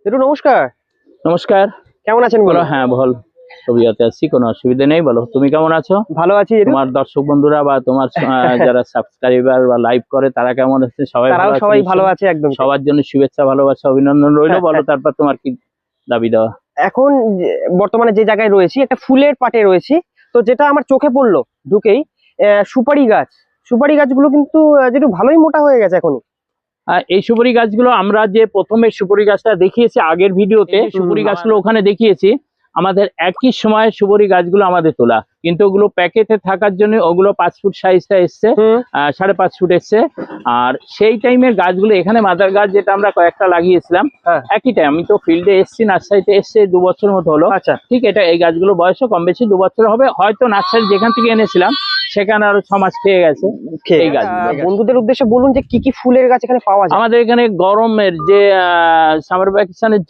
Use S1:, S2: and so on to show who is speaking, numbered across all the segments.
S1: জেঠু নমস্কার।
S2: নমস্কার।
S1: কেমন আছেন
S2: বলো।
S1: বলো?
S2: হ্যাঁ বল, ছবিতে আছি, কোনো অসুবিধা নেই। বলো তুমি কেমন আছো?
S1: ভালো আছি জেঠু।
S2: তোমার দর্শক বন্ধুরা বা তোমার যারা সাবস্ক্রাইবার বা লাইভ করে তারা কেমন আছে? সবাই ভালো
S1: তারাও
S2: আছে?
S1: সবাই ভালো আছে একদম।
S2: সবার জন্য শুভেচ্ছা ভালোবাসা অভিনন্দন রইলো। বলো তারপর তোমার কি দাবি দেওয়া?
S1: এখন বর্তমানে যে জায়গায় রয়েছি একটা ফুলের পাটে রয়েছি, তো যেটা আমার চোখে পড়লো ঢুকেই সুপারি গাছ। সুপারি গাছগুলো কিন্তু যেটু ভালোই মোটা হয়ে গেছে এখনই।
S2: এই সুপারি গাছগুলো আমরা যে প্রথমে সুপারি গাছটা দেখিয়েছি আগের ভিডিওতে, সুপারি গাছগুলো ওখানে দেখিয়েছি। আমাদের একই সময়ে সুপারি গাছগুলো আমাদের তোলা, কিন্তু ওগুলো প্যাকেটে থাকার জন্য ওগুলো 5 ফুট সাইজটা এসছে, 5.5 ফুট এসছে। আর সেই টাইমের গাছগুলো এখানে মাদার গাছ যেটা আমরা কয়েকটা লাগিয়েছিলাম একই টাইম। আমি তো ফিল্ডে এসছি, নার্সারিতে এসছে 2 বছর মতো হলো।
S1: আচ্ছা
S2: ঠিক, এটা এই গাছগুলো বয়সও কম বেশি 2 বছর হবে। হয়তো নার্সারি যেখান থেকে এনেছিলাম সেখানে আরো 6 মাস খেয়ে গেছে এই গাছগুলো।
S1: বন্ধুদের উদ্দেশ্যে বলুন যে কি কি ফুলের গাছ এখানে পাওয়া যায়।
S2: আমাদের এখানে গরমের যে সামার ভ্যাকেশনের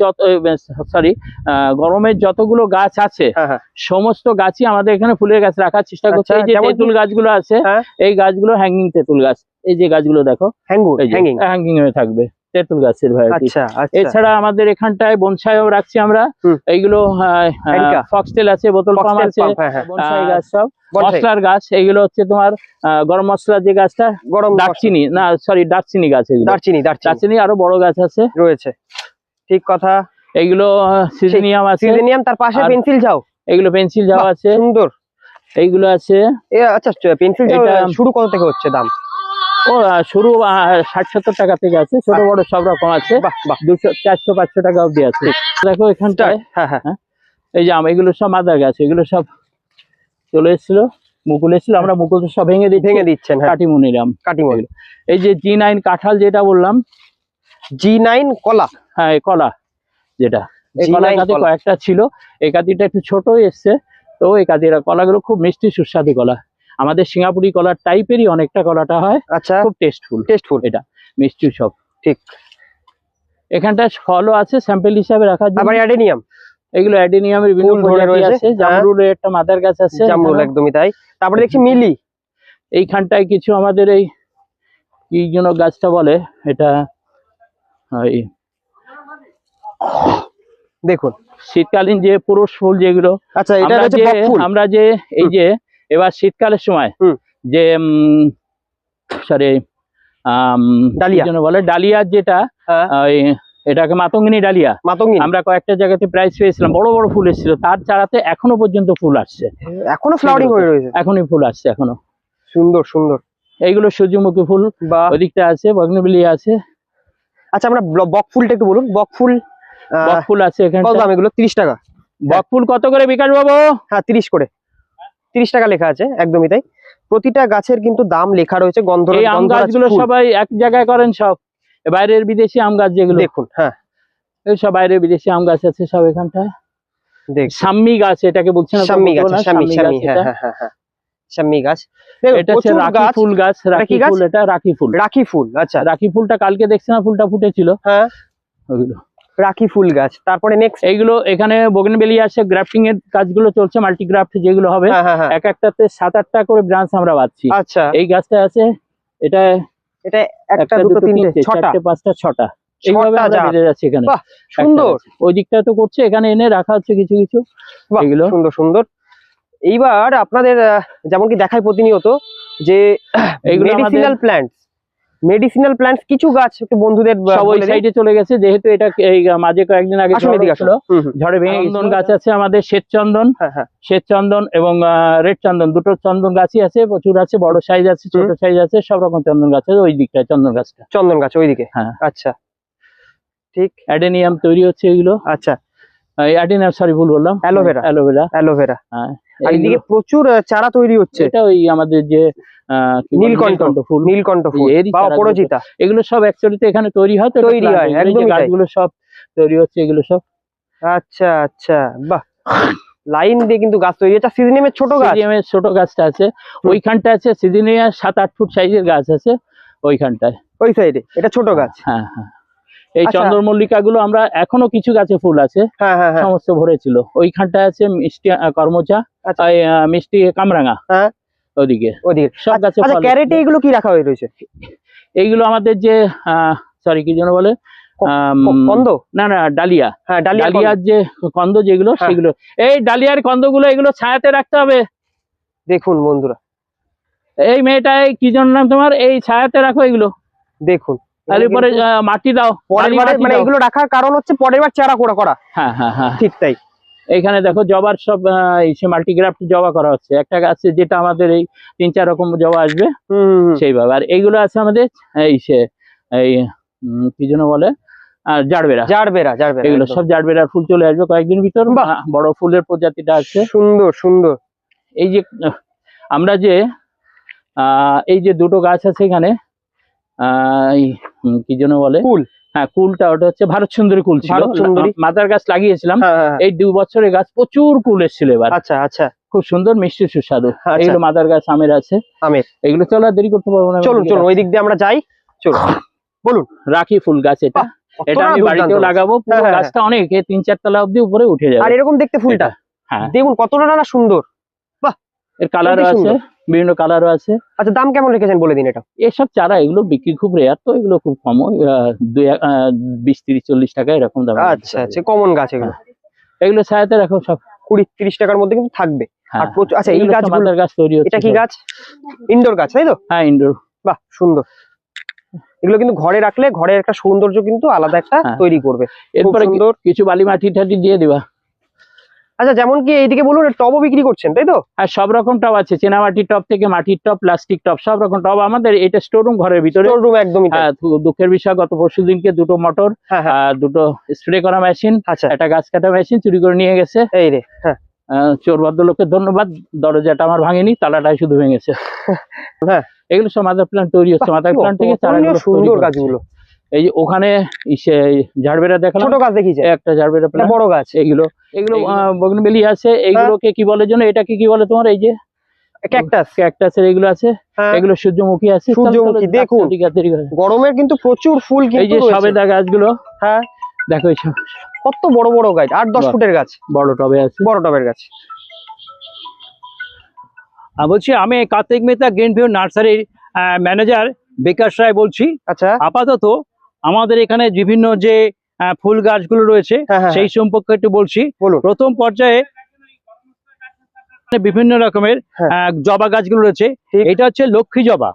S2: গরমের যতগুলো গাছ আছে সমস্ত গাছই আমাদের এখানে ফুলের গাছ রাখার চেষ্টা করছে। এই যে তেঁতুল গাছগুলো আছে, এই গাছগুলো হ্যাঙ্গিং তেঁতুল গাছ। এই যে গাছগুলো দেখো হ্যাঙ্গিং হয়ে থাকবে, তেঁতুল গাছের ভ্যারাইটি। এছাড়া আমাদের এখানটায় বনসাইও রাখছি আমরা। এইগুলো ফক্সটেল আছে, বোতল পাম আছে, বনসাই গাছ সব মশলার গাছ। এইগুলো হচ্ছে তোমার গরম মশলার যে গাছটা, দারচিনি না সরি দারচিনি গাছ। এগুলো দারচিনি আরো বড় গাছ আছে
S1: রয়েছে। ঠিক কথা।
S2: এইগুলো সিজনিয়াম আছে,
S1: সিজনিয়াম। তার পাশে পেন্সিল ঝাউ,
S2: এগুলো পেন্সিল ঝাউ আছে, সুন্দর। এইগুলো আছে।
S1: আচ্ছা, পেন্সিল ঝাউ শুরু কত থেকে হচ্ছে দাম?
S2: ও শুরু 60-70 টাকা থেকে আছে, ছোট বড় সব রকম আছে। 200, 400, 500 টাকা অব্দি আছে। দেখো এখানটায় এই যে এগুলো সব মাদার গাছ, এগুলো সব চলে এসেছিল, মুকুল এসেছিল। আমরা মুকুল সব ভেঙে দিচ্ছেন, কাটিমু নিলাম। এই যে G9 কাঁঠাল যেটা বললাম,
S1: G9 কলা।
S2: হ্যাঁ কলা, যেটা এই কলা গাছে কয়েকটা ছিল। এই কাতিটা একটু ছোট এসছে, তো এই কাতিরা কলাগুলো খুব মিষ্টি সুস্বাদু কলা। আমাদের সিঙ্গাপুরি কলার টাইপেরই অনেকটা কলাটা হয়। আচ্ছা, খুব টেস্টফুল। এটা মিষ্টি সব। ঠিক, এখানটা ফলও আছে স্যাম্পল হিসাবে রাখার জন্য। আবার অ্যাডেনিয়াম, এগুলো অ্যাডেনিয়ামের বিভিন্ন প্রজাতি আছে। জামরুলের একটা মাদার গাছ আছে,
S1: জামরুল একদমই তাই। তারপরে দেখছি মিলি।
S2: এইখানটায় কিছু আমাদের এই কি যেন গাছটা বলে, এটা
S1: দেখুন
S2: শীতকালীন যে পুরুষ ফুল যেগুলো। আচ্ছা, এটা হচ্ছে বকফুল। আমরা যে এই যে এবার শীতকালের সময় যে ডালিয়া বলে, ডালিয়ার যেটা এটাকে মাতঙ্গিনী ডালিয়া। আমরা কয়েকটা জায়গাতে প্রাইস পেয়েছিলাম, বড় বড় ফুল এসেছিল। তার চারাতে এখনো পর্যন্ত ফুল আসছে,
S1: এখনো ফ্লাওয়ারিং হয়ে রয়েছে,
S2: এখনই ফুল আসছে এখনো।
S1: সুন্দর সুন্দর।
S2: এইগুলো সূর্যমুখী ফুল, ওদিকটা আছে বগনভিলিয়া আছে।
S1: আচ্ছা, আমরা বকফুলটা একটু বলুন। বকফুল
S2: আছে এখানে।
S1: কত দাম এগুলো? 30 টাকা।
S2: বকফুল কত করে বিকাশ বাবু?
S1: হ্যাঁ 30 করে, 30 টাকা লেখা আছে, একদমই তাই। প্রতিটা গাছের কিন্তু দাম লেখা রয়েছে।
S2: এই আম গাছগুলো সবাই এক জায়গায় করেন সব, বাইরের বিদেশি আম গাছ যেগুলো
S1: দেখুন। হ্যাঁ,
S2: এই সব বাইরের বিদেশি আম গাছ আছে সব এখানটায়। সাম্মি গাছ এটাকে বলছেন,
S1: সাম্মি গাছ। সাম্মি গাছ।
S2: এটা হচ্ছে রাখি ফুল গাছ। রাখি ফুল, এটা রাখি ফুল।
S1: রাখি ফুল, আচ্ছা।
S2: রাখি ফুলটা কালকে দেখছি না, ফুলটা ফুটেছিল। হ্যাঁ, ওগুলো
S1: রাখি ফুল গাছ। তারপরে নেক্সট
S2: এইগুলো এখানে বোগেনভেলিয়া আছে, গ্রাফটিং এর কাজগুলো চলছে, মাল্টিগ্রাফট যেগুলো হবে। এক একটাতে 7-8টা করে ব্রাঞ্চ আমরা পাচ্ছি। আচ্ছা, এই গাছটা আছে, এটা একটা দুটো তিনটে চারটে পাঁচটা ছটা এইভাবে আমরা বেঁধে যাচ্ছি এখানে।
S1: সুন্দর।
S2: ওই দিকটা তো করছে, এখানে এনে রাখা হচ্ছে কিছু কিছু। এগুলো
S1: সুন্দর সুন্দর। এইবার আপনাদের যেমন কি দেখায় প্রতিনিয়ত যে মেডিসিনাল প্ল্যান্টস কিছু গাছ একটু বন্ধুদের
S2: সব ওই সাইডে চলে গেছে, যেহেতু এটা এই মাঝে কয়েকদিন আগে ঝড়ে ভেঙে চন্দন গাছ আছে আমাদের, শ্বেত চন্দন এবং রেড চন্দন, দুটো চন্দন গাছই আছে, প্রচুর আছে। বড় সাইজ আছে, ছোট সাইজ আছে, সব রকম চন্দন গাছ আছে ওই দিকটায়। চন্দন গাছ ওইদিকে। হ্যাঁ, আচ্ছা ঠিক। অ্যাডেনিয়াম তৈরি হচ্ছে এগুলো। আচ্ছা, অ্যাডেনিয়াম সরি ভুল বললাম, অ্যালোভেরা। হ্যাঁ,
S1: এইদিকে প্রচুর চারা তৈরি হচ্ছে।
S2: এটা ওই আমাদের যে নীলকণ্ঠ ফুল বা অপরাজিতা, এগুলো সব অ্যাকচুয়ালি এখানে তৈরি হয়। গাছগুলো সব তৈরি হচ্ছে এগুলো সব।
S1: আচ্ছা আচ্ছা, বাহ। লাইন দিয়ে কিন্তু গাছ তৈরি হচ্ছে। সিজনিয়ামের
S2: ছোট গাছটা আছে ওইখানটা আছে। সিজনিয়াম 7-8 ফুট সাইজের গাছ আছে ওইখানটায়, ওই সাইডে। এটা ছোট গাছ। হ্যাঁ হ্যাঁ। এই চন্দ্রমল্লিকা গুলো আমরা এখনো কিছু গাছে ফুল আছে, সমস্ত ভরেছিল। ওইখানটায় আছে মিষ্টি করমচা, মিষ্টি কামরাঙা, ওদিকে সব গাছে।
S1: ক্যারেটে এগুলো কি রাখা হয়ে রয়েছে?
S2: এইগুলো আমাদের যে সরি কি যেন বলে,
S1: কন্দ
S2: না না ডালিয়া,
S1: হ্যাঁ
S2: ডালিয়ার যে কন্দ যেগুলো সেগুলো, এই ডালিয়ার কন্দগুলো এগুলো ছায়াতে রাখতে হবে।
S1: দেখুন বন্ধুরা,
S2: এই মেয়েটাই কি জন নাম তোমার, এই ছায়াতে রাখো এগুলো।
S1: দেখুন
S2: তার উপরে মাটি দাও,
S1: পরের বারে মানে এগুলো রাখার কারণ হচ্ছে পরের বার চারা করা।
S2: হ্যাঁ হ্যাঁ হ্যাঁ,
S1: ঠিক তাই।
S2: এইখানে দেখো জবার সব মাল্টিগ্রাফট জবা করা হচ্ছে, একটা গাছে যেটা আমাদের এই 3-4 রকম জবা আসবে সেইভাবে। আর এইগুলো আছে আমাদের এই কি যেন বলে জারবেরা, এগুলো সব জারবেরার ফুল চলে আসবে কয়েকদিন ভিতর। বড় ফুলের প্রজাতিটা আছে, সুন্দর সুন্দর। এই যে আমরা যে এই যে দুটো গাছ আছে এখানে, কি যেন বলে কুল, হ্যাঁ কুলটা, ওটা হচ্ছে ভারত সুন্দরী কুল ছিল, মাদার গাছ লাগিয়েছিলাম। এই 2 বছরের গাছ প্রচুর কুল এসেছিল এবার। আচ্ছা আচ্ছা, খুব সুন্দর মিষ্টি সুস্বাদু। এগুলো মাদার গাছ, আমের আছে, এগুলো চলো দেরি করতে পারবো না। চলুন চলুন ওই দিক দিয়ে আমরা যাই, চলো বলুন। রাখি ফুল গাছ এটা, এটা আমি বাড়িতেও লাগাবো। পুরো গাছটা অনেক 3-4 তলা অব্দি উপরে উঠে যাবে। আর এরকম দেখতে ফুলটা, হ্যাঁ দেখুন কতটা না সুন্দর। বাহ, এর কালারও আছে, বিভিন্ন কালারও আছে। আচ্ছা দাম কেমন রেখেছেন বলে দিন এটা। এসব চারা এগুলো বিক্রি খুব রেয়ার, তো এগুলো খুব কম, 20-30-40 টাকা এরকম দাম। আচ্ছা আচ্ছা, কমন গাছ এগুলো, এগুলো ছায়াতে রাখো, সব 20-30 টাকার মধ্যে কিন্তু থাকবে। আর আচ্ছা এই গাছগুলো গাছ তৈরি হচ্ছে, এটা কি গাছ? ইনডোর গাছ তাই তো? হ্যাঁ ইনডোর। বাহ সুন্দর, এগুলো কিন্তু ঘরে রাখলে ঘরের একটা সৌন্দর্য কিন্তু আলাদা একটা তৈরি করবে। এরপরে কিছু বালি মাটি টাটি দিয়ে দিবা। আচ্ছা যেমন কি এইদিকে বলুন টবও বিক্রি করছেন তাই তো? হ্যাঁ সব রকম টব আছে, চেনামাটির টব থেকে মাটির টব, প্লাস্টিক টব, সব রকম টব আমাদের। এটা স্টোররুম, ঘরের ভিতরে স্টোররুম একদমই। হ্যাঁ দুঃখের বিষয় গত পরশুদিনকে 2টো মোটর, 2টো স্প্রে করা মেশিন, একটা গাছ কাটা মেশিন চুরি করে নিয়ে গেছে। এই রে, হ্যাঁ চোর ভদ্রলোকের ধন্যবাদ, দরজাটা আমার ভাঙেনি, তালাটাই শুধু ভেঙেছে। হ্যাঁ এগুলো সব মাদার প্ল্যান্ট তৈরি হচ্ছে, মাদার প্ল্যান্ট থেকে চারাগুলো সুন্দর গাছগুলো। এই যে ওখানে ঝাড়বেরা দেখলাম, ছোট গাছ দেখিছে, একটা ঝাড়বেরা প্ল্যান্ট, বড় গাছ। এগুলো বগনবেলি আছে, এইগুলোকে কি বলে যেন, এটাকে কি বলে তোমার, এই যে ক্যাকটাস, ক্যাকটাসের এগুলো আছে, এগুলো সূর্যমুখী আছে। সূর্যমুখী দেখুন, গরমের কিন্তু প্রচুর ফুল। এই যে সবেদা গাছগুলো, হ্যাঁ দেখো এইসব কত বড় বড় গাছ, 8-10 ফুটের গাছ, বড় টবে আছে, বড় টবের গাছ। বলছি আমি কার্তিক মেহতা গ্রিন ভিউ নার্সারির ম্যানেজার বিকাশ রায় বলছি। আচ্ছা, আপাতত আমাদের এখানে বিভিন্ন যে ফুল গাছগুলো রয়েছে সেই সম্পর্কে একটু বলছি। প্রথম পর্যায়ে বিভিন্ন রকমের জবা গাছগুলো রয়েছে। এটা হচ্ছে লক্ষ্মী জবা,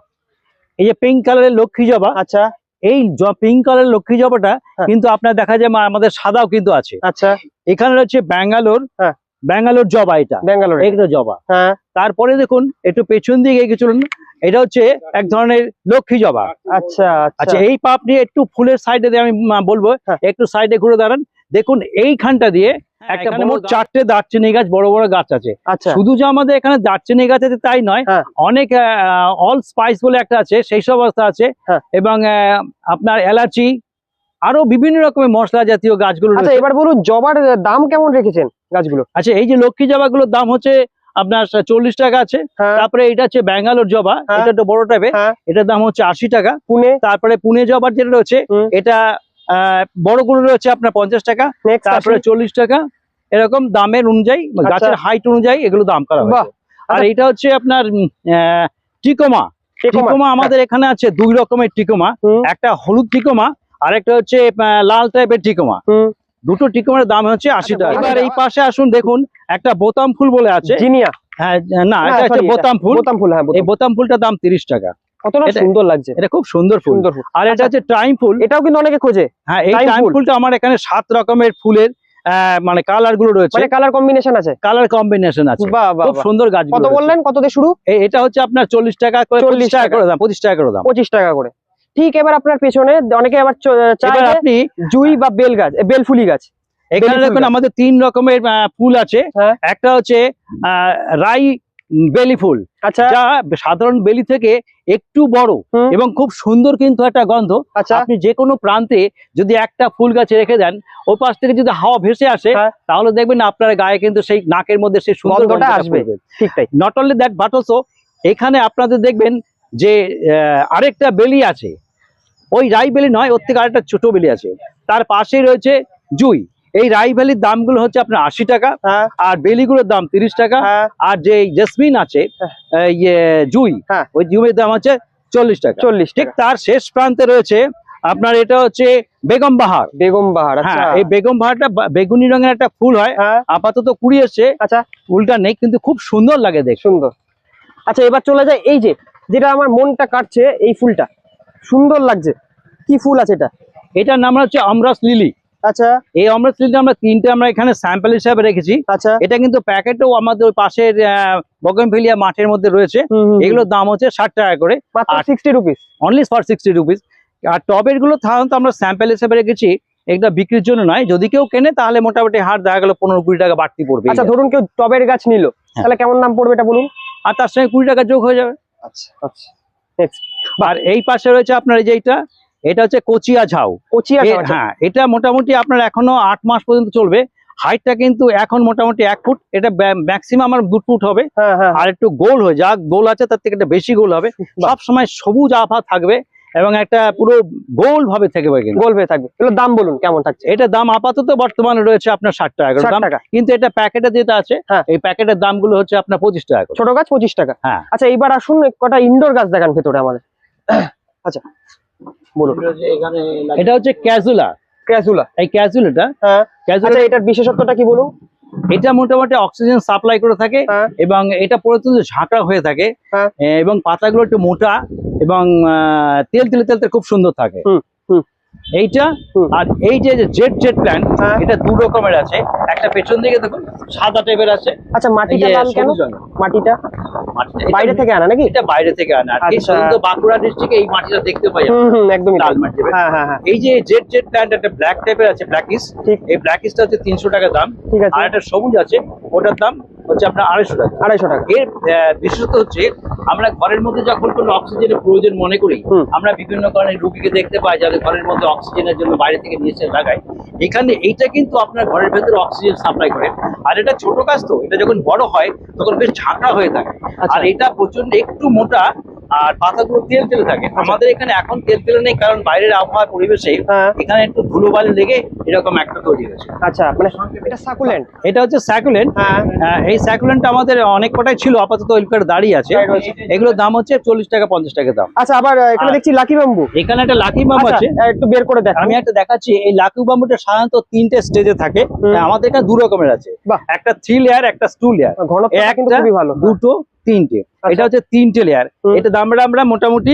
S2: এই যে পিঙ্ক কালারের লক্ষ্মী জবা। আচ্ছা, এই পিঙ্ক কালারের লক্ষ্মী জবাটা কিন্তু আপনার দেখা যায় আমাদের সাদাও কিন্তু আছে। আচ্ছা, এখানে রয়েছে ব্যাঙ্গালোর জবা, এটা ব্যাঙ্গালোর একটা জবা। হ্যাঁ, তারপরে দেখুন একটু পেছন দিকে এগিয়ে চলুন, এটা হচ্ছে এক ধরনের লক্ষ্মী জবা। আচ্ছা আচ্ছা, এই পাপ নিয়ে একটু ফুলের সাইডে আমি বলবো, একটু সাইডে ঘুরে দাঁড়ান। দেখুন এইখানটা দিয়ে একটা মোট 4টে দারচিনি গাছ, বড় বড় গাছ আছে। আচ্ছা, শুধু যে আমাদের এখানে দারচিনি গাছ আছে তাই নয়, অনেক অল স্পাইস বলে একটা আছে, সেই সব অবস্থা আছে। এবং আপনার এলাচি, আরো বিভিন্ন রকমের মশলা জাতীয় গাছগুলো। আচ্ছা এবার বলুন জবার দাম কেমন রেখেছেন গাছগুলো? আচ্ছা এই যে লক্ষ্মী জবাগুলোর দাম হচ্ছে আপনার 40 টাকা আছে। তারপরে এটা হচ্ছে ব্যাঙ্গালোর জবা, এটা একটু বড় টাইপের, এটার দাম হচ্ছে 80 টাকা। তারপরে পুনে জবার যেটা রয়েছে, এটা বড়গুলো রয়েছে আপনার 50 টাকা, তারপরে 40 টাকা, এরকম দামের অনুযায়ী, গাছের হাইট অনুযায়ী এগুলো দাম করা হয়। আর এটা হচ্ছে আপনার টিকোমা। টিকোমা আমাদের এখানে আছে 2 রকমের টিকোমা, একটা হলুদ টিকোমা আর একটা হচ্ছে লাল টাইপের টিকোমা। দুটো টিকোমার দাম হচ্ছে 80 টাকা। এবার এই পাশে আসুন, দেখুন একটা বোতাম ফুল বলে আছে, জিনিয়া। হ্যাঁ না, এটা হচ্ছে বোতাম ফুল। এই বোতাম ফুলটার দাম 30 টাকা। কতটা সুন্দর লাগছে, এটা খুব সুন্দর ফুল। আর এটা হচ্ছে টাইম ফুল, এটাও কিন্তু অনেকে খোঁজে। হ্যাঁ এই টাইম ফুলটা আমার এখানে 7 রকমের ফুলের মানে কালার গুলো রয়েছে, মানে কালার কম্বিনেশন আছে, কালার কম্বিনেশন আছে, খুব সুন্দর গাছ। কত বললেন, কত দিয়ে শুরু? এটা হচ্ছে আপনার 40 টাকা করে, 40 টাকা করে দাম, 25 টাকা করে দাম, 25 টাকা করে। ঠিক, এবার আপনার পেছনে অনেকে আবার চায় আপনি জুই বা বেল গাছ, বেলফুলি গাছ। এখানে দেখুন আমাদের 3 রকমের ফুল আছে। একটা হচ্ছে রাই বেলি ফুল, আচ্ছা, যা সাধারণ বেলি থেকে একটু বড় এবং খুব সুন্দর কিন্তু একটা গন্ধ। আপনি যে কোনো প্রান্তে যদি একটা ফুল গাছে রেখে দেন, ওই পাশ থেকে যদি হাওয়া ভেসে আসে, তাহলে দেখবেন আপনার গায়ে কিন্তু সেই নাকের মধ্যে সেই সুন্দরটা আসবে। ঠিক তাই, not only that but also এখানে আপনাদের দেখবেন যে আরেকটা বেলি আছে, ওই রাই বেলি নয়, ওর থেকে আরেকটা ছোট বেলি আছে, তার পাশেই রয়েছে জুই। এই রাই বেলির দামগুলো হচ্ছে আপনার 80 টাকা, আর বেলিগুলোর দাম 30 টাকা। আর যে জেসমিন আছে জুই, ওই জুইয়ের দাম হচ্ছে 40 টাকা। 40, ঠিক তার শেষ প্রান্তে রয়েছে
S3: আপনার এটা হচ্ছে বেগম বাহার।
S1: বেগম বাহার, আচ্ছা।
S3: হ্যাঁ, এই বেগম বাহারটা বেগুনি রঙের একটা ফুল হয়, আপাতত কুড়ি এসছে,
S1: আচ্ছা।
S3: ফুলটা নেই কিন্তু খুব সুন্দর লাগে দেখতে।
S1: সুন্দর। আচ্ছা, এবার চলে যায় এই যে যেটা আমার মনটা কাটছে, এই ফুলটা সুন্দর লাগছে, কি ফুল আছে এটা?
S3: এটার নাম হচ্ছে অমরাস লিলি।
S1: আচ্ছা।
S3: এই অমরাস লিলি আমরা তিনটে আমরা এখানে স্যাম্পল হিসাবে রেখেছি।
S1: আচ্ছা।
S3: এটা কিন্তু প্যাকেটও আমাদের ওই পাশের বগেনভেলিয়া মাঠের মধ্যে রয়েছে। এগুলোর দাম হচ্ছে 60 টাকা করে,
S1: মাত্র 60 রুপিস,
S3: অনলি ফর 60 রুপিস। আর টবের গুলো সাধারণত আমরা স্যাম্পল হিসাবে রেখেছি, এটা বিক্রির জন্য নয়। যদি কেউ কেনে তাহলে মোটামুটি হাট দেখা গেল 15-20 টাকা বাড়তি পড়বে।
S1: আচ্ছা, ধরুন কেউ টবের গাছ নিল, তাহলে কেমন দাম পড়বে এটা বলুন?
S3: আর তার সঙ্গে 20 টাকা যোগ হয়ে যাবে।
S1: আচ্ছা আচ্ছা, নেক্সট।
S3: আর এই পাশে রয়েছে আপনার এই যে এটা হচ্ছে কচিয়া ঝাউ।
S1: কচিয়া ঝাউ,
S3: হ্যাঁ, এটা মোটামুটি আপনার এখনো 8 মাস পর্যন্ত চলবে। হাইটটা কিন্তু এখন মোটামুটি 1 ফুট, এটা ম্যাক্সিমাম আমার 2 ফুট হবে। আর একটু গোল হয়ে যা গোল আছে তার থেকে একটা বেশি গোল হবে, সব সময় সবুজ আভা থাকবে এবং একটা পুরো গোল ভাবে থাকবে,
S1: গোল হয়ে থাকবে। এগুলোর দাম বলুন কেমন থাকছে?
S3: এটা দাম আপাতত বর্তমানে রয়েছে আপনার 60 টাকা করে দাম, কিন্তু এটা প্যাকেটে যেটা আছে এই প্যাকেটের দামগুলো হচ্ছে আপনার 25 টাকা করে।
S1: ছোট গাছ 25 টাকা।
S3: হ্যাঁ।
S1: আচ্ছা, এইবার আসুন কটা ইনডোর গাছ দেখান ভেতরে আমাদের। আচ্ছা বলুন।
S3: এটা হচ্ছে ক্যাজুলা।
S1: ক্যাজুলা,
S3: এই ক্যাজুলাটা,
S1: আচ্ছা, এটার বিশেষত্বটা কি বলুন?
S3: এটা মোটামুটি অক্সিজেন সাপ্লাই করে থাকে এবং এটা প্রচন্ড ঝাঁকড়া হয়ে থাকে এবং পাতাগুলো একটু মোটা এবং তেল খুব সুন্দর থাকে এইটা। আর এই যে জেড প্ল্যান্ট, এটা 2 রকমের আছে। একটা পেছন দিকে দেখুন সাদা টাইপের আছে।
S1: আচ্ছা, মাটিটা লাল কেন? মাটিটা বাইরে থেকে আনা নাকি? এটা
S3: বাইরে থেকে আনা। আর এই শুধু বাঁকুড়া ডিস্ট্রিক্টে এই মাটিটা দেখতে পাই
S1: একদমই
S3: লাল মাটি। এই যে জেড প্ল্যান্ট একটা ব্ল্যাক টাইপের আছে, ব্ল্যাকিশ। এই ব্ল্যাকিশটা হচ্ছে 300 টাকা দাম। আর একটা সবুজ আছে, ওটার দাম হচ্ছে আপনার 250 টাকা।
S1: 250 টাকা।
S3: এর বিশেষত হচ্ছে আমরা ঘরের মধ্যে যখন কোনো অক্সিজেনের প্রয়োজন মনে করি, আমরা বিভিন্ন ধরনের রোগীকে দেখতে পাই যাদের ঘরের মধ্যে অক্সিজেনের জন্য বাইরে থেকে নিয়ে এসে লাগায়। এখানে এইটা কিন্তু আপনার ঘরের ভেতরে অক্সিজেন সাপ্লাই করে। আর এটা ছোট গাছ, তো এটা যখন বড় হয় তখন বেশ ঝাঁকড়া হয়ে থাকে। আর এটা প্রচন্ড একটু মোটা আর পাতাগুলো তেল থাকে। আমাদের এখানে এখন তেল নেই, কারণ বাইরের আবহাওয়া পরিবেশে এখানে একটু ধুলোবালি লেগে এরকম একটা তৈরি হয়েছে।
S1: আচ্ছা, মানে এটা সাকুলেন্ট।
S3: এটা হচ্ছে সাকুলেন্ট। এই সাকুলেন্ট আমাদের অনেক কটাই ছিল, আপাতত ওইখানে দাঁড়িয়ে আছে। এগুলোর দাম হচ্ছে 40 টাকা 50 টাকা দাম।
S1: আচ্ছা, আবার এখানে দেখছি লাকি বাম্বু।
S3: এখানে একটা লাকি বাম্বু আছে,
S1: একটু বের করে দেখ।
S3: আমি একটা দেখাচ্ছি। এই লাকি বাম্বুটা সাধারণত 3টে স্টেজে থাকে। আমাদের এখানে 2 রকমের আছে, একটা 3 লেয়ার, একটা 2 লেয়ার।
S1: ঘনত্বটা কিন্তু খুবই ভালো।
S3: 2, 3টে। এটা হচ্ছে 3টে লেয়ার। এটা দামটা আমরা মোটামুটি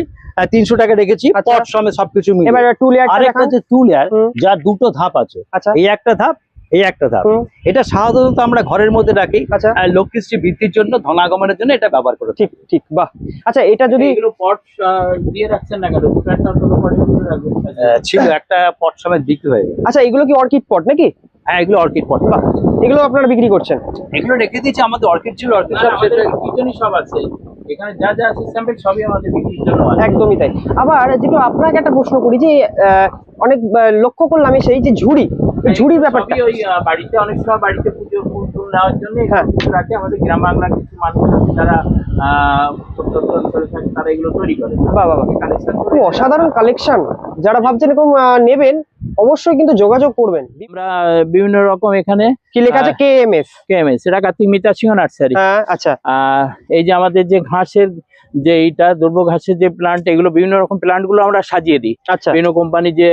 S3: 300 টাকা রেখেছি, পট সমেত সবকিছু মিলে।
S1: এবার 2 লেয়ার।
S3: আরেকটা হচ্ছে 2 লেয়ার, যার 2টো ধাপ আছে। এই একটা ধাপ, এই একটা ধাপ। এটা সাধারণত আমরা ঘরের মধ্যে রাখি, লক্ষ্মীশ্রী বৃদ্ধির জন্য, ধনাগমনের জন্য এটা ব্যবহার করি।
S1: ঠিক ঠিক, বাহ। আচ্ছা, এটা যদি
S2: এগুলো পট দিয়ে রাখছেন না কেন?
S3: ছিল একটা পট সমেত বিক্রি হয়ে গেছে।
S1: আচ্ছা, এগুলো কি অর্কিড পট নাকি?
S3: হ্যাঁ, এগুলো অর্কিড পট।
S1: এগুলো আপনারা বিক্রি করছেন?
S3: এগুলো রেখে দিয়েছি, আমাদের অর্কিড ছিল, অর্কিড
S2: সব আছে এখানে, যা আছে স্যাম্পল সবই আমাদের বিক্রির জন্য।
S1: একদমই তাই। আবার যেটা আপনাকে একটা প্রশ্ন করি, যে অনেক লক্ষ্য করলাম সেই যে ঝুড়ির ব্যাপারটা,
S2: ওই বাড়িতে অনেক সময় বাড়িতে পুজো ফুল নেওয়ার জন্য কিছু রাখে। আমাদের গ্রাম বাংলার কিছু মানুষ আছে যারা তারা এগুলো তৈরি করে। খুব অসাধারণ কালেকশন। যারা ভাবছেন এরকম নেবেন, অবশ্যই কিন্তু যোগাযোগ করবেন। আমরা বিভিন্ন রকম এখানে
S1: কি লেখা আছে? কেএমএস।
S2: এটা কার্তিক মিতা সিংহ নার্সারি।
S1: আচ্ছা।
S2: এই যে আমাদের যে ঘাসের যে এইটা দুর্ব ঘাসের যে প্লান্ট, এগুলো বিভিন্ন রকম প্লান্ট গুলো আমরা সাজিয়ে দিই।
S1: আচ্ছা।
S2: বিভিন্ন কোম্পানি যে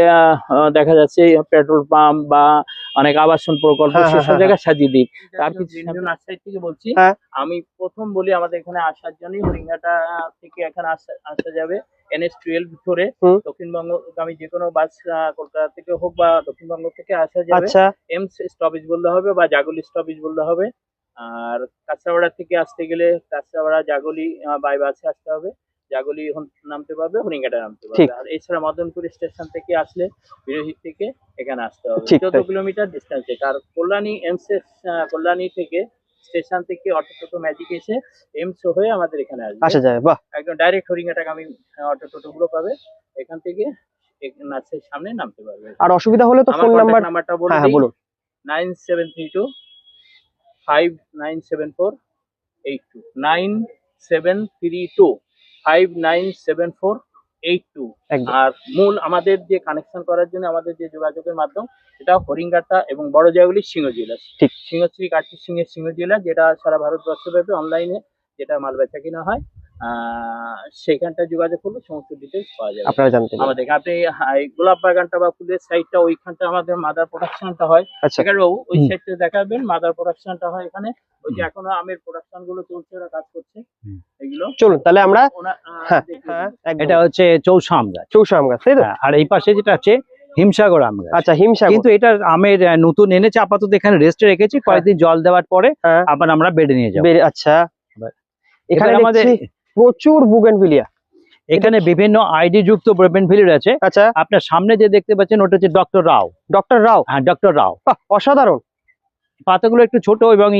S2: দেখা যাচ্ছে পেট্রোল পাম্প বা অনেক আবাসন প্রকল্প, সেসব জায়গায় সাজিয়ে দিই। তার কিছু নার্সারি থেকে বলছি। আমি প্রথম বলি, আমাদের এখানে আসার জন্য হরিঙ্গাটা থেকে এখানে আসা যাবে NH-12 ধরে দক্ষিণবঙ্গগামী যে কোনো বাস কলকাতা থেকে হোক বা দক্ষিণবঙ্গ থেকে আসা যাবে। এমস স্টপেজ বলতে হবে বা জাগলি স্টপেজ বলতে হবে। আর কাঁচরাপাড়া থেকে আসতে গেলে কাঁচরাপাড়া জাগলি বাই বাসে আসতে হবে। জাগলি নামতে পারবে, হরিঙ্গাটা নামতে পারবে। আর এছাড়া মদনপুর স্টেশন থেকে আসলে বিরোহী থেকে এখানে আসতে হবে। 14 কিলোমিটার ডিস্টেন্সে। আর কল্যাণী কল্যাণী থেকে স্টেশন থেকে অটো টোটো ম্যাজিক এসে এমস হয়ে আমাদের এখানে আসা যায়। বাহ, একদম ডাইরেক্ট হরিঙ্গাটাগামী অটো টোটো গুলো পাবে। এখান থেকে নার্সের সামনে নামতে পারবে।
S1: আর অসুবিধা হলে তো ফোন
S2: নাম্বারটা বলুন। 9732 597482 9732 597482। আর মূল আমাদের যে কানেকশন করার জন্য আমাদের যে যোগাযোগের মাধ্যম, সেটা হরিঙ্গাটা এবং বড় জায়গাগুলি সিংহ জুয়েলার্স। সিংহশ্রী কার্তিক সিংহের সিংহ জুয়েলার্স, যেটা সারা ভারতবর্ষব্যাপী অনলাইনে যেটা মাল বেচা কিনা হয়। সেখানটা যোগাযোগ করলে সমস্ত ডিটেলস পাওয়া যাবে
S1: আপনারা জানতে পারবেন।
S2: আমাদের। আপনি এই গোলাপ বাগানটা বা ফুলের সাইডটা ওইখানটা আমাদের মাদার প্রোডাকশনটা হয়,
S1: আচ্ছা
S2: সেখানেও ওই সাইডটা দেখাবেন মাদার প্রোডাকশনটা হয় এখানে। ওই যে এখনো আমের প্রোডাকশন গুলো চলছে, ওরা কাজ করছে এগুলো।
S1: চলুন তাহলে আমরা
S3: এটা হচ্ছে চৌষা আম গাছ,
S1: চৌষা আম গাছ, তাই তো?
S3: আর এই পাশে যেটা আছে হিমসাগর আম গাছ।
S1: আচ্ছা, হিমসাগর।
S3: কিন্তু এটা আমের নতুন এনেছে, আপাতত এখানে রেস্টে রেখেছি, কয়েকদিন জল দেওয়ার পরে আবার আমরা বেডে নিয়ে যাবো।
S1: আচ্ছা, এখানে
S3: এবার আমাদের
S1: প্রচুর বুগেনভিলিয়া,
S3: এখানে বিভিন্ন আইডি যুক্ত বুগেনভিলিয়া আছে।
S1: আচ্ছা,
S3: আপনার সামনে যে দেখতে পাচ্ছেন ওটা হচ্ছে ডক্টর রাও।
S1: ডক্টর রাও?
S3: হ্যাঁ, ডক্টর রাও।
S1: অসাধারণ।
S3: পাতাগুলো একটু ছোট এবং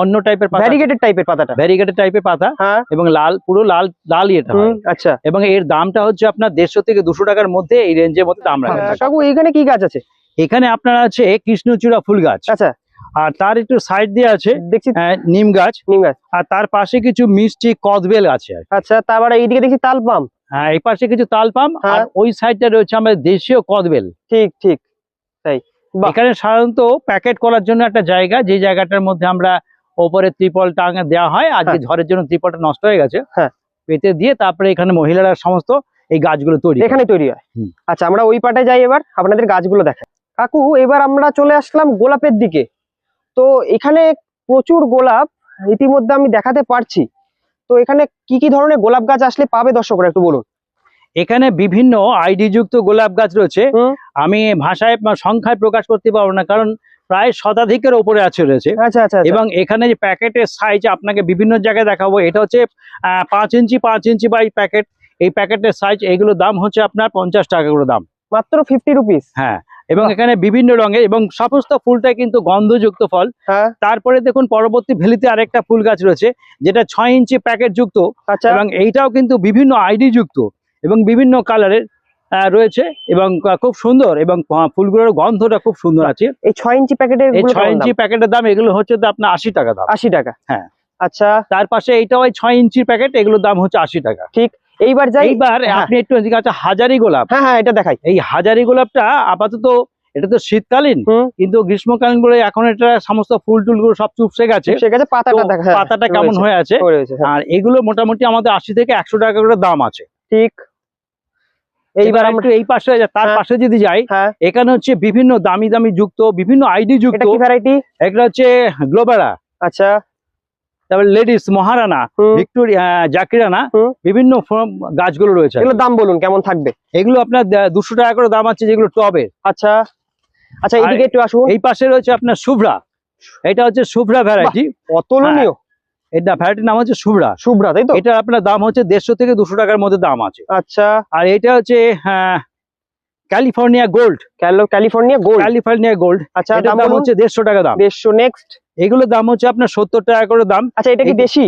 S3: অন্য টাইপের পাতা,
S1: ভ্যারিগেটেড টাইপের পাতাটা,
S3: ভ্যারিগেটেড টাইপের পাতা এবং লাল, পুরো লাল লাল এটা হয়।
S1: আচ্ছা,
S3: এবং এর দামটা হচ্ছে আপনার 150 থেকে 200 টাকার মধ্যে, এই রেঞ্জের মধ্যে দাম রাখা।
S1: কাকু এখানে কি গাছ আছে?
S3: এখানে আপনার আছে কৃষ্ণচূড়া ফুল গাছ।
S1: আচ্ছা,
S3: আর তার একটু সাইড দিয়ে আছে
S1: দেখছি
S3: নিম গাছ।
S1: নিম গাছ,
S3: আর তার পাশে কিছু মিষ্টি কদবেল আছে।
S1: আচ্ছা, তারপরে এইদিকে দেখছি তাল পাম।
S3: হ্যাঁ, এই পাশে কিছু তাল পাম, আর ওই সাইডটা রয়েছে আমাদের দেশীয় কদবেল।
S1: ঠিক ঠিক তাই।
S3: এখানে সাধারণত প্যাকেট করার জন্য একটা জায়গা, যে জায়গাটার মধ্যে আমরা ওপরে ত্রিপল টাঙা দেওয়া হয়। আজকে ঝড়ের জন্য ত্রিপলটা নষ্ট হয়ে গেছে, পেতে দিয়ে তারপরে এখানে মহিলারা সমস্ত এই গাছগুলো তৈরি,
S1: এখানে তৈরি হয়। আচ্ছা, আমরা ওই পাটে যাই, এবার আপনাদের গাছগুলো দেখাই। কাকু এবার আমরা চলে আসলাম গোলাপের দিকে। তো এখানে প্রচুর গোলাপ ইতিমধ্যে আমি দেখাতে পারছি। তো এখানে কি কি ধরনের গোলাপ গাছ আসলে পাবে দর্শকরা, একটু বলুন।
S3: এখানে বিভিন্ন আইডি যুক্ত গোলাপ গাছ রয়েছে। আমি ভাষায় সংখ্যায় প্রকাশ করতে পারবো না, কারণ প্রায় শতাধিকের উপরে রয়েছে।
S1: আচ্ছা আচ্ছা।
S3: এবং এখানে যে প্যাকেটের সাইজ আপনাকে বিভিন্ন জায়গায় দেখাবো। এটা হচ্ছে 5 ইঞ্চি বাই প্যাকেট। এই প্যাকেটের সাইজ, এইগুলোর দাম হচ্ছে আপনার 50 টাকা করে দাম,
S1: মাত্র 50 রুপিস।
S3: হ্যাঁ, এবং এখানে বিভিন্ন রঙের এবং সমস্ত ফুলটা কিন্তু গন্ধযুক্ত ফল। তারপরে দেখুন পরবর্তী ভ্যালিতে আরেকটা ফুল গাছ রয়েছে, যেটা 6 ইঞ্চি প্যাকেট যুক্ত। এবং এইটাও কিন্তু বিভিন্ন আইডি যুক্ত এবং বিভিন্ন কালারের রয়েছে এবং খুব সুন্দর, এবং ফুলগুলোর গন্ধটা খুব সুন্দর আছে।
S1: এই 6 ইঞ্চি প্যাকেটের,
S3: এই 6 ইঞ্চি প্যাকেটের দাম এগুলো হচ্ছে আপনার 80 টাকা দাম।
S1: 80 টাকা,
S3: হ্যাঁ।
S1: আচ্ছা,
S3: তার পাশে এইটাও 6 ইঞ্চির প্যাকেট, এগুলোর দাম হচ্ছে 80 টাকা।
S1: ঠিক। এইবার যাই,
S3: এইবার আপনি একটু এদিকে আছে হাজারি গোলাপ।
S1: হ্যাঁ হ্যাঁ, এটা দেখাই।
S3: এই হাজারি গোলাপটা আপাতত, এটা তো শীতকালীন, কিন্তু গ্রীষ্মকালীন বলে এখন এটা সমস্ত ফুল টুল গুলো সব চুপসে গেছে। পাতাটা কেমন হয়ে আছে। আর এগুলো মোটামুটি আমাদের 80 থেকে 100 টাকা করে দাম আছে।
S1: ঠিক।
S3: এইবার একটু এই পাশে, তার পাশে যদি যাই, এখানে হচ্ছে বিভিন্ন দামি দামি যুক্ত, বিভিন্ন আইডি যুক্ত ভ্যারাইটি। একটা হচ্ছে গ্লোবেরা,
S1: আচ্ছা,
S3: তারপর লেডিস মহারানা, ভিক্টোরিয়া, জাকিরানা, বিভিন্ন গাছগুলো রয়েছে।
S1: এগুলোর দাম বলুন কেমন থাকবে?
S3: এগুলো আপনার 200 টাকা করে দাম আছে, যেগুলো টবের।
S1: আচ্ছা আচ্ছা, এইদিকে একটু আসুন।
S3: এই পাশে রয়েছে আপনার শুভ্রা। এটা হচ্ছে শুভ্রা ভ্যারাইটি,
S1: অতুলনীয়।
S3: এটা ভ্যারাইটির নাম হচ্ছে শুভ্রা।
S1: শুভ্রা, তাই তো?
S3: এটা আপনার দাম হচ্ছে 150 থেকে 200 টাকার মধ্যে দাম আছে।
S1: আচ্ছা।
S3: আর এটা হচ্ছে California gold.
S1: California gold,
S3: California gold.
S1: আচ্ছা,
S3: এটার দাম হচ্ছে 150 টাকা দাম।
S1: 150। নেক্সট,
S3: এগুলোর দাম হচ্ছে আপনার 70 টাকা করে দাম।
S1: আচ্ছা, এটা কি দেশি?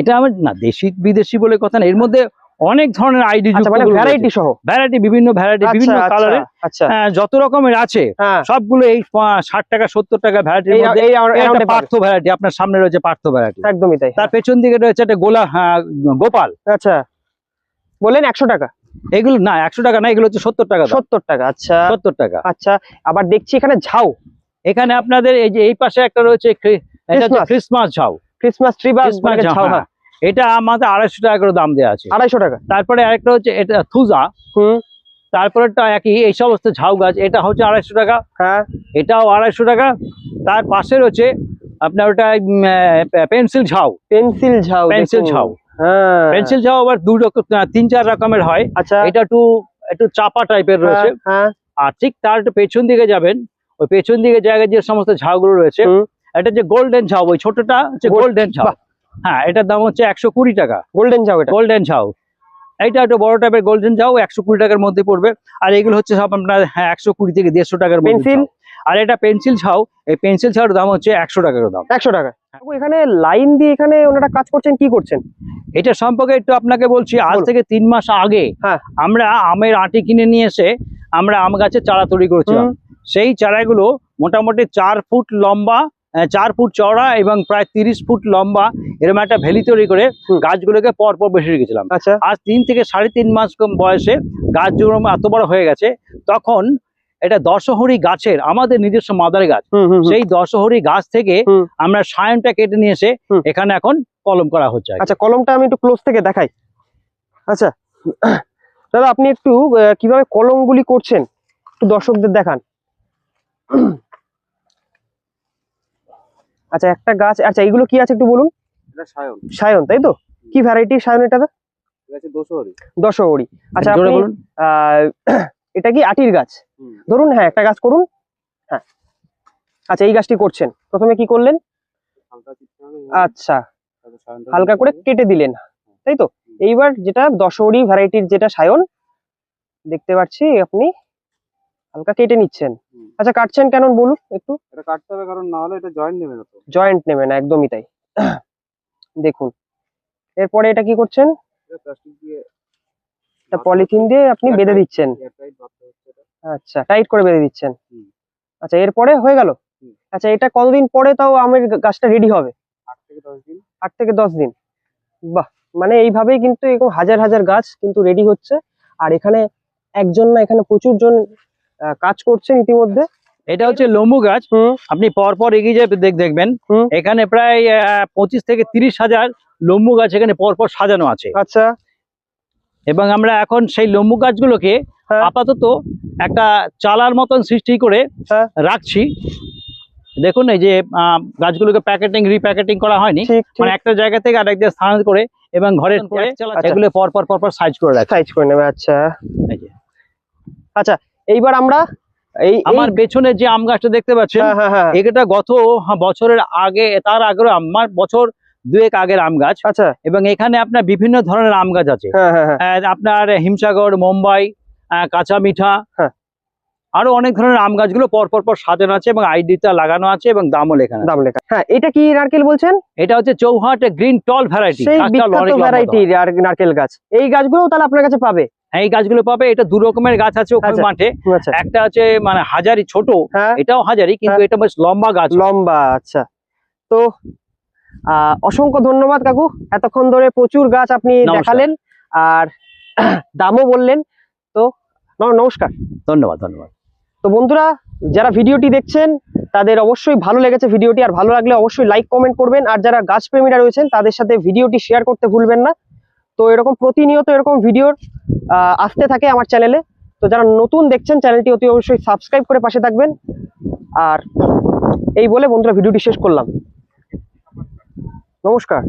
S3: এটা আমার না, দেশি বিদেশি বলে কথা না, এর মধ্যে অনেক ধরনের আইডি যুক্ত,
S1: মানে ভ্যারাইটি সহ,
S3: ভ্যারাইটি, বিভিন্ন ভ্যারাইটি, বিভিন্ন কালারের, যত রকমের আছে সবগুলো এই 60 টাকা 70 টাকা ভ্যারাইটির মধ্যে। এটা পার্থ ভ্যারাইটি, আপনার সামনে রয়েছে পার্থ ভ্যারাইটি।
S1: একদমই তাই।
S3: তার পেছন দিকে রয়েছে একটা গোপাল।
S1: আচ্ছা, বলেন 100 টাকা?
S3: এগুলো না, 100 টাকা না, এগুলো হচ্ছে 70 টাকা।
S1: 70 টাকা, আচ্ছা,
S3: 70 টাকা।
S1: আচ্ছা, আবার দেখছি এখানে ঝাউ।
S3: এখানে আপনাদের এই যে এই পাশে একটা রয়েছে, এটা হচ্ছে ক্রিসমাস ঝাউ,
S1: ক্রিসমাস ট্রি বা ঝাউ।
S3: এটা আমাদের 250 টাকা করে দাম দেওয়া আছে।
S1: 250 টাকা।
S3: তারপরে আরেকটা হচ্ছে এটা থুজা। তারপরেটা একই, এই সমস্ত ঝাউ গাছ, এটা হচ্ছে 250 টাকা। হ্যাঁ, এটাও 250 টাকা। তার পাশে রয়েছে আপনার ওটা পেন্সিল ঝাউ। পেন্সিল ঝাউ, পেন্সিল ঝাউ। হ্যাঁ, পেন্সিল ঝাউ আবার 3-4 রকমের হয়। আচ্ছা, এটা একটু চাপা টাইপের রয়েছে। আর ঠিক তার একটু পেছন দিকে যাবেন, ওই পেছন দিকে জায়গায় যে সমস্ত ঝাউগুলো রয়েছে, এটা যে গোল্ডেন ঝাউ, ওই ছোটটা হচ্ছে গোল্ডেন ঝাউ। হ্যাঁ, এটার দাম হচ্ছে 120 টাকা। গোল্ডেন ঝাউ, এটা গোল্ডেন ঝাউ। এইটা একটু বড় টাইপের গোল্ডেন ঝাউ, 120 টাকার মধ্যে পড়বে। আর এগুলো হচ্ছে সব আপনার 120 থেকে 150 টাকার মধ্যে পেন্সিল। আর এটা পেন্সিল ঝাউ, এই পেন্সিল ঝাউর দাম হচ্ছে 100 টাকার দাম। 100 টাকা।
S1: এখানে লাইন দিয়ে এখানে ওনারা কাজ করছেন, কি করছেন?
S3: এটা সম্পর্কে একটু আপনাকে বলছি। আজ থেকে 3 মাস আগে আমরা আমের আটি কিনে নিয়ে এসে আমরা আম গাছের চারা তৈরি করেছিলাম। সেই চারাগুলো মোটামুটি 4 ফুট লম্বা, 4 ফুট চওড়া এবং প্রায় 30 ফুট লম্বা, এরকম একটা ভ্যালি তৈরি করে গাছগুলোকে পরপর বসে রেখেছিলাম। আজ 3 থেকে 3.5 মাস বয়সে গাছগুলো এত বড় হয়ে গেছে। তখন এটা দশহরি গাছের আমাদের নিজস্ব মাদার গাছ, সেই দশহরি গাছ থেকে আমরা সায়নটা কেটে নিয়ে এসে এখানে এখন কলম করা হচ্ছে।
S1: আচ্ছা, কলমটা আমি একটু ক্লোজ থেকে দেখাই। আচ্ছা দাদা, আপনি একটু কিভাবে কলমগুলি করছেন একটু দর্শকদের দেখান। আচ্ছা, একটা গাছ, আচ্ছা এইগুলো কি আছে একটু বলুন।
S4: এটা সায়ন।
S1: সায়ন, তাই তো? কি ভ্যারাইটির সায়ন এটা?
S4: দশহরি।
S1: দশহরি। আচ্ছা,
S2: জোরে বলুন।
S1: এটা কি আটির গাছ? ধরুন, হ্যাঁ একটা গাছ করুন। হ্যাঁ, আচ্ছা এই গাছটি করছেন, প্রথমে কি করলেন? আচ্ছা, হালকা করে কেটে দিলেন, তাই তো? এইবার যেটা দশহরি ভ্যারাইটির যেটা সায়ন দেখতে পাচ্ছি আপনি হালকা কেটে নিচ্ছেন। আচ্ছা, কাটছেন কেন বলুন একটু।
S4: এটা কাটতে হবে কারণ না হলে এটা জয়েন্ট নেবে না। তো
S1: জয়েন্ট নেবে না, একদমই তাই। দেখুন, এরপরে এটা কি করছেন?
S4: প্লাস্টিক দিয়ে,
S1: এটা পলিথিন দিয়ে আপনি বেঁধে দিচ্ছেন। আচ্ছা, টাইট করে বেঁধে দিচ্ছেন। আচ্ছা, এরপরে হয়ে গেল। আচ্ছা, এটা কতদিন পরে তাও আমের গাছটা রেডি হবে?
S4: 8 থেকে 10 দিন।
S1: 8 থেকে 10 দিন। বাহ, মানে এইভাবেই কিন্তু এরকম হাজার হাজার গাছ কিন্তু রেডি হচ্ছে। আর এখানে একজন না, এখানে প্রচুর জন কাজ করছেন ইতিমধ্যে।
S3: এটা হচ্ছে লম্বু গাছ। আপনি পরপর এগিয়ে যাবে দেখবেন এখানে প্রায় 25 থেকে 30 হাজার লম্বু গাছ এখানে পরপর সাজানো আছে।
S1: আচ্ছা,
S3: এবং আমরা এখন সেই লম্বু গাছগুলোকে আপাতত একটা চালার মতন সৃষ্টি করে রাখছি। দেখুন, এই যে গাছগুলোকে প্যাকেটিং রিপ্যাকেটিং করা হয়নি, মানে একটা জায়গা থেকে আরেক জায়গায় স্থানান্তর করে এবং ঘরের করে এগুলো পরপর সাইজ করে রাখছি।
S1: সাইজ করে নেবে। আচ্ছা, আচ্ছা এইবার আমরা
S3: আমার পেছনে যে আম গাছটা দেখতে পাচ্ছেন, এটা গত বছরের আগে, তার আগের আমার বছর 2 আগের আম গাছ।
S1: আচ্ছা,
S3: এবং এখানে আপনার বিভিন্ন ধরনের আম গাছ আছে। আপনার হিমসাগর, মুম্বাই, কাঁচা মিঠা, আরো অনেক ধরনের আম গাছগুলো পর সাজানো আছে এবং আইডিটা লাগানো আছে এবং দামও লেখা আছে।
S1: দাম লেখা। হ্যাঁ, এটা কি নারকেল বলছেন?
S3: এটা হচ্ছে চৌহাট গ্রিন টল ভ্যারাইটি,
S1: সেই বিখ্যাত ভ্যারাইটির নারকেল গাছ। এই গাছগুলো তাহলে আপনার কাছে পাবে?
S3: হ্যাঁ, এই গাছগুলো পাবে। এটা 2 রকমের গাছ আছে ওখানে মাঠে। একটা আছে মানে হাজারি ছোট, এটাও হাজারি, কিন্তু এটা বেশ লম্বা গাছ, লম্বা।
S1: আচ্ছা, তো অসংখ্য ধন্যবাদ কাকু, এতক্ষণ ধরে প্রচুর গাছ আপনি দেখালেন আর দামও বললেন। তো নমস্কার।
S3: ধন্যবাদ।
S1: তো বন্ধুরা, যারা ভিডিওটি দেখছেন তাদের অবশ্যই ভালো লেগেছে ভিডিওটি, আর ভালো লাগলে অবশ্যই লাইক কমেন্ট করবেন। আর যারা গাছ প্রেমীরা রয়েছেন তাদের সাথে ভিডিওটি শেয়ার করতে ভুলবেন না। তো এরকম প্রতিনিয়ত এরকম ভিডিওর আসতে থাকে আমার চ্যানেলে। তো যারা নতুন দেখছেন চ্যানেলটি অতি অবশ্যই সাবস্ক্রাইব করে পাশে থাকবেন। আর এই বলে বন্ধুরা ভিডিওটি শেষ করলাম। নমস্কার।